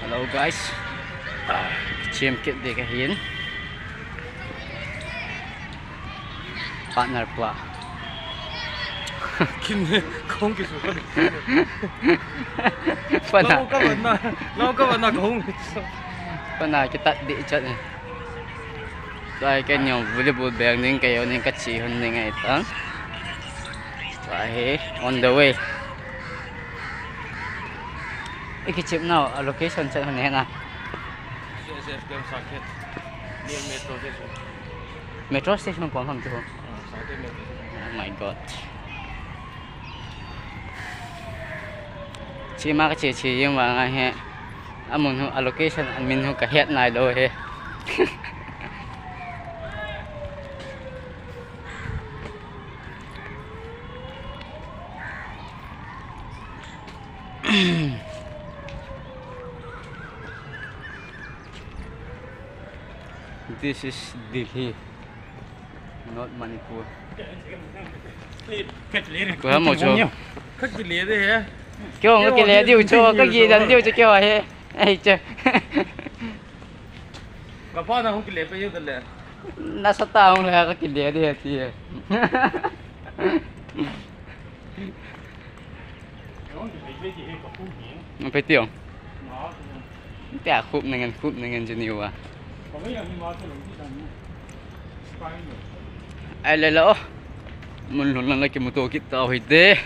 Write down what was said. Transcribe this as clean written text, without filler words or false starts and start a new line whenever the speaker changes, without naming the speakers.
Hello guys, chim kit di kahin partner pla
Kinne không cái số đó.
pana
Lâu các bạn nào không.
pana kita di chat ni dai kan yung volleyball bag ning kayo ning katsihon ning itang dai on the way ikichip now location chat hone na
CSF game sakit. Near metro station.
metro station kon ham chu
Sakit metro.
oh my god chi ma ka chi yung mga he amun hu allocation admin hu ka het nai do he This is Delhi, not Manipur. Có hả một chỗ?
Khách bị lé đấy hả?
Kêu người kia điều cho cái gì đánh điều cho kêu à hay chứ?
Bà bao nào không bị lé bao nhiêu lé?
Nasa tao là cái kia đi thì. Nó phải tiêu. Tẻ khúc này ngân cho nhiều à. Ai lấy lỡ mình luôn là cái mô tô kita hồi thế